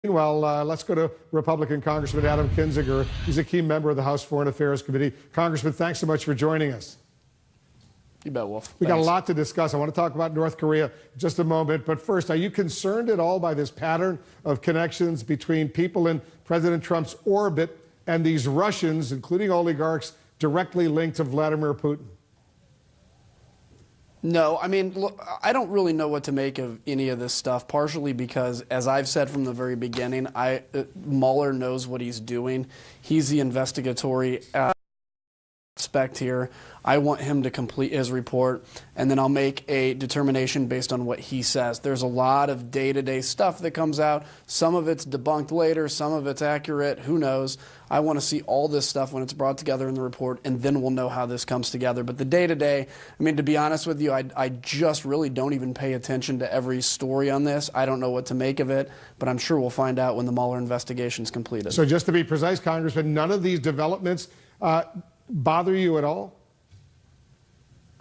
Well, let's go to Republican Congressman Adam Kinzinger. He's a key member of the House Foreign Affairs Committee. Congressman, thanks so much for joining us. You bet, Wolf. We got a lot to discuss. I want to talk about North Korea in just a moment. But first, are you concerned at all by this pattern of connections between people in President Trump's orbit and these Russians, including oligarchs, directly linked to Vladimir Putin? No, I mean, look, I don't really know what to make of any of this stuff, partially because, as I've said from the very beginning, Mueller knows what he's doing. He's the investigatory aspect here. I want him to complete his report, and then I'll make a determination based on what he says. There's a lot of day-to-day stuff that comes out. Some of it's debunked later, some of it's accurate, who knows. I want to see all this stuff when it's brought together in the report, and then we'll know how this comes together. But the day-to-day, I mean, to be honest with you, I just really don't even pay attention to every story on this. I don't know what to make of it, but I'm sure we'll find out when the Mueller investigation's completed. So just to be precise, Congressman, none of these developments bother you at all?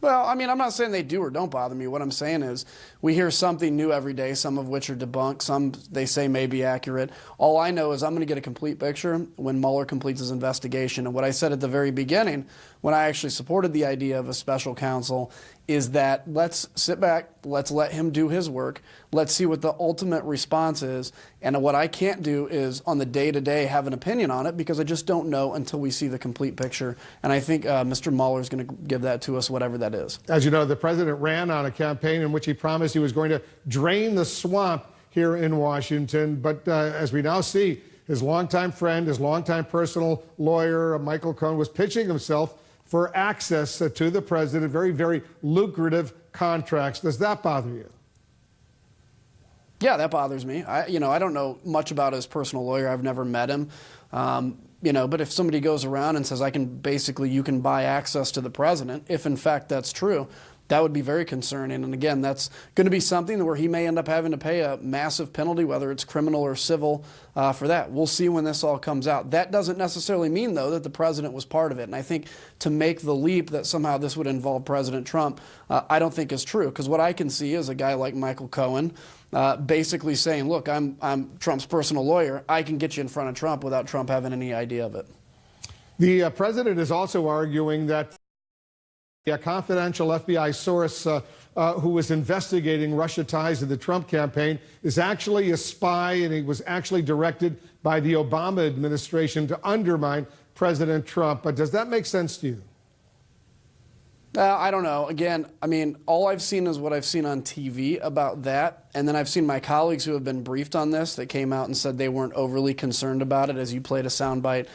Well, I mean, I'm not saying they do or don't bother me. What I'm saying is we hear something new every day, some of which are debunked, some they say may be accurate. All I know is I'm going to get a complete picture when Mueller completes his investigation. And what I said at the very beginning, when I actually supported the idea of a special counsel, is that let's sit back, let's let him do his work, let's see what the ultimate response is. And what I can't do is on the day-to-day have an opinion on it because I just don't know until we see the complete picture. And I think Mr. Mueller is going to give that to us, whatever that is. As you know, the president ran on a campaign in which he promised he was going to drain the swamp here in Washington. But as we now see, his longtime friend, his longtime personal lawyer, Michael Cohen, was pitching himself for access to the president, very, very lucrative contracts. Does that bother you? Yeah, that bothers me. I don't know much about his personal lawyer. I've never met him. But if somebody goes around and says, you can buy access to the president, if in fact that's true, that would be very concerning. And again, that's going to be something where he may end up having to pay a massive penalty, whether it's criminal or civil, for that. We'll see when this all comes out. That doesn't necessarily mean, though, that the president was part of it. And I think to make the leap that somehow this would involve President Trump, I don't think is true. Because what I can see is a guy like Michael Cohen basically saying, look, I'm Trump's personal lawyer. I can get you in front of Trump without Trump having any idea of it. The president is also arguing that a confidential FBI source who was investigating Russia ties to the Trump campaign is actually a spy, and he was actually directed by the Obama administration to undermine President Trump. But does that make sense to you? I don't know. Again, I mean, all I've seen is what I've seen on TV about that. And then I've seen my colleagues who have been briefed on this that came out and said they weren't overly concerned about it, as you played a soundbite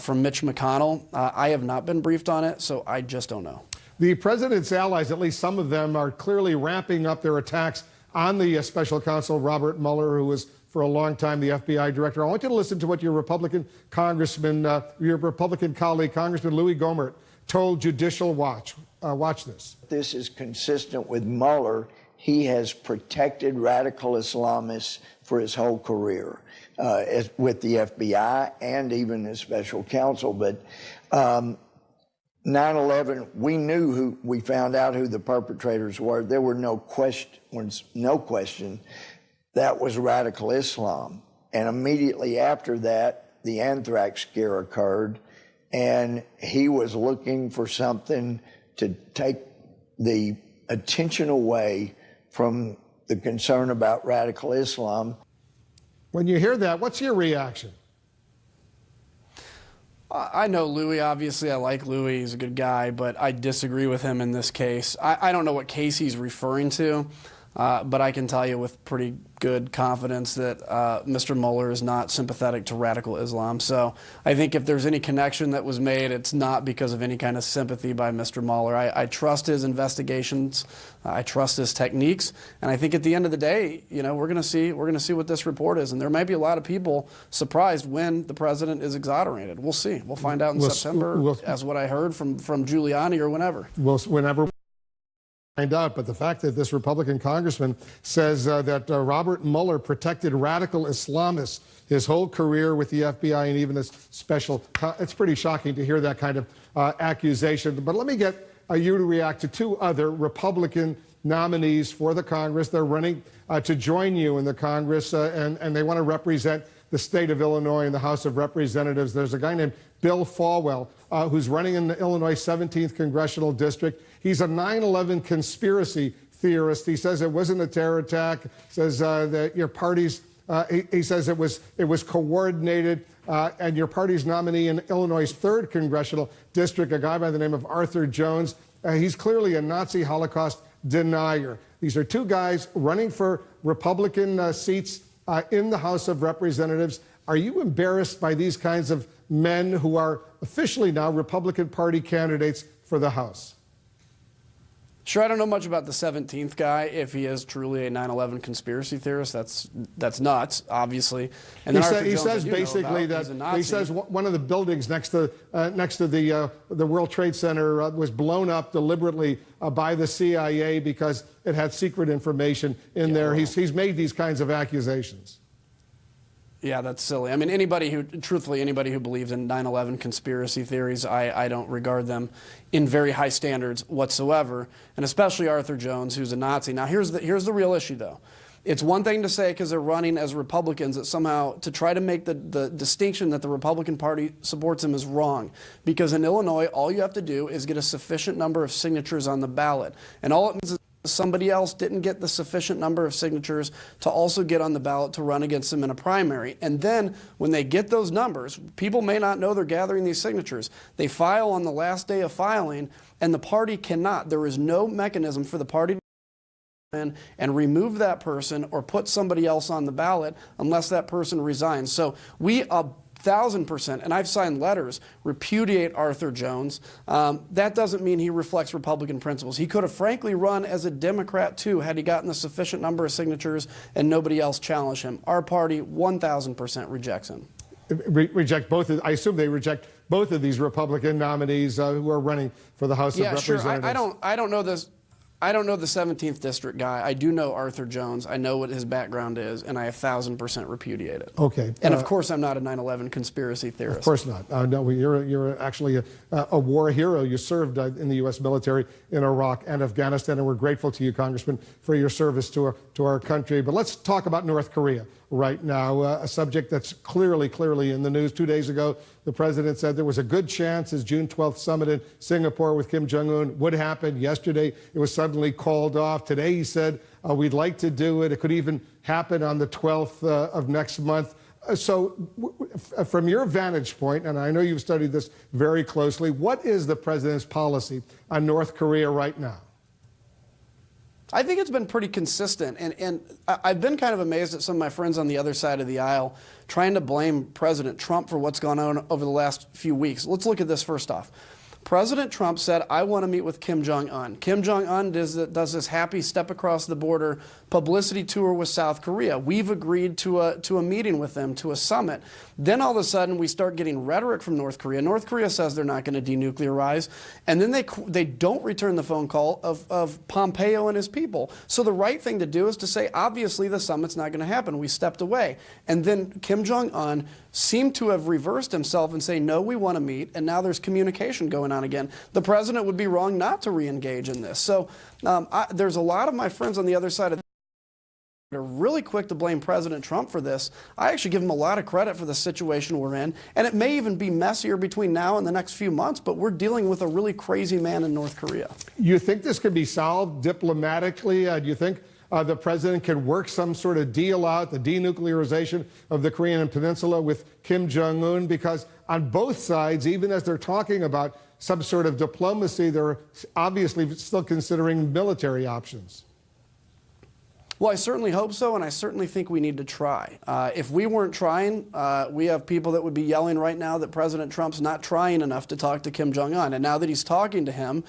from Mitch McConnell. I have not been briefed on it, so I just don't know. The president's allies, at least some of them, are clearly ramping up their attacks on the special counsel, Robert Mueller, who was for a long time the FBI director. I want you to listen to what your Republican congressman, your Republican colleague, Congressman Louis Gohmert, told Judicial Watch. Watch this. This is consistent with Mueller. He has protected radical Islamists for his whole career with the FBI and even as special counsel. But 9/11, we found out who the perpetrators were. There were no question that was radical Islam. And immediately after that, the anthrax scare occurred, and he was looking for something to take the attention away from the concern about radical Islam. When you hear that, what's your reaction? I know Louis, obviously. I like Louis. He's a good guy, but I disagree with him in this case. I don't know what case he's referring to, but I can tell you with pretty good confidence that Mr. Mueller is not sympathetic to radical Islam. So I think if there's any connection that was made, it's not because of any kind of sympathy by Mr. Mueller. I trust his investigations. I trust his techniques. And I think at the end of the day, we're going to see what this report is. And there may be a lot of people surprised when the president is exonerated. We'll see. We'll find out in September, as what I heard from Giuliani or whenever. Whenever find out, but the fact that this Republican congressman says that Robert Mueller protected radical Islamists his whole career with the FBI and even as special, it's pretty shocking to hear that kind of accusation. But let me get you to react to two other Republican nominees for the Congress. They're running to join you in the Congress, and they want to represent the state of Illinois in the House of Representatives. There's a guy named Bill Falwell who's running in the Illinois 17th Congressional District. He's a 9/11 conspiracy theorist. He says it wasn't a terror attack, says that your party's, he says it was coordinated, and your party's nominee in Illinois' 3rd Congressional District, a guy by the name of Arthur Jones, he's clearly a Nazi Holocaust denier. These are two guys running for Republican seats in the House of Representatives. Are you embarrassed by these kinds of men who are officially now Republican Party candidates for the House? Sure, I don't know much about the 17th guy. If he is truly a 9/11 conspiracy theorist, that's nuts, obviously. And then he says basically that he says one of the buildings next to the World Trade Center was blown up deliberately by the CIA because it had secret information in there. Well, he's made these kinds of accusations. Yeah, that's silly. I mean, anybody who believes in 9/11 conspiracy theories, I don't regard them in very high standards whatsoever, and especially Arthur Jones, who's a Nazi. Now, here's the real issue, though. It's one thing to say, because they're running as Republicans, that somehow to try to make the distinction that the Republican Party supports them is wrong. Because in Illinois, all you have to do is get a sufficient number of signatures on the ballot. And all it means is somebody else didn't get the sufficient number of signatures to also get on the ballot to run against them in a primary. And then when they get those numbers, people may not know they're gathering these signatures. They file on the last day of filing, and the party cannot. There is no mechanism for the party to in and remove that person or put somebody else on the ballot unless that person resigns. So we 1,000%, and I've signed letters, repudiate Arthur Jones. That doesn't mean he reflects Republican principles. He could have frankly run as a Democrat too had he gotten the sufficient number of signatures and nobody else challenged him. Our party 1,000% rejects him. Reject both of, I assume they reject both of these Republican nominees who are running for the House of Representatives. Sure. I don't know this. I don't know the 17th District guy. I do know Arthur Jones. I know what his background is, and I 1,000% repudiate it. Okay. And of course, I'm not a 9/11 conspiracy theorist. Of course not. No, you're actually a war hero. You served in the U.S. military in Iraq and Afghanistan, and we're grateful to you, Congressman, for your service to our country. But let's talk about North Korea right now, a subject that's clearly in the news. 2 days ago, the president said there was a good chance his June 12th summit in Singapore with Kim Jong-un would happen. Yesterday, it was suddenly called off. Today, he said, we'd like to do it. It could even happen on the 12th of next month. So from your vantage point, and I know you've studied this very closely, what is the president's policy on North Korea right now? I think it's been pretty consistent, and I've been kind of amazed at some of my friends on the other side of the aisle trying to blame President Trump for what's gone on over the last few weeks. Let's look at this first off. President Trump said, I want to meet with Kim Jong-un. Kim Jong-un does this happy step across the border publicity tour with South Korea. We've agreed to a meeting with them, to a summit. Then all of a sudden we start getting rhetoric from North Korea. North Korea says they're not going to denuclearize. And then they don't return the phone call of Pompeo and his people. So the right thing to do is to say, obviously the summit's not going to happen. We stepped away. And then Kim Jong-un seemed to have reversed himself and say, no, we want to meet. And now there's communication going on again. The president would be wrong not to re-engage in this. So there's a lot of my friends on the other side of are really quick to blame President Trump for this. I actually give him a lot of credit for the situation we're in, and it may even be messier between now and the next few months, but we're dealing with a really crazy man in North Korea. You think this could be solved diplomatically? Do you think the president can work some sort of deal out, the denuclearization of the Korean Peninsula with Kim Jong-un? Because on both sides, even as they're talking about some sort of diplomacy, they're obviously still considering military options. Well, I certainly hope so, and I certainly think we need to try. If we weren't trying, we have people that would be yelling right now that President Trump's not trying enough to talk to Kim Jong-un. And now that he's talking to him,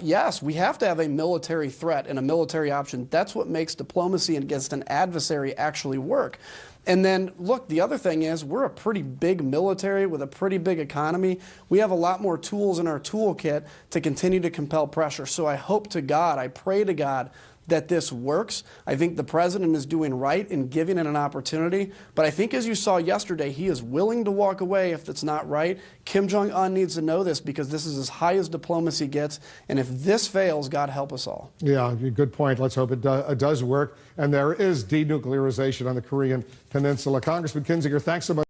yes, we have to have a military threat and a military option. That's what makes diplomacy against an adversary actually work. And then, look, the other thing is we're a pretty big military with a pretty big economy. We have a lot more tools in our toolkit to continue to compel pressure. So I hope to God, I pray to God, that this works. I think the president is doing right in giving it an opportunity. But I think, as you saw yesterday, he is willing to walk away if it's not right. Kim Jong-un needs to know this, because this is as high as diplomacy gets. And if this fails, God help us all. Yeah, good point. Let's hope it does work. And there is denuclearization on the Korean Peninsula. Congressman Kinzinger, thanks so much.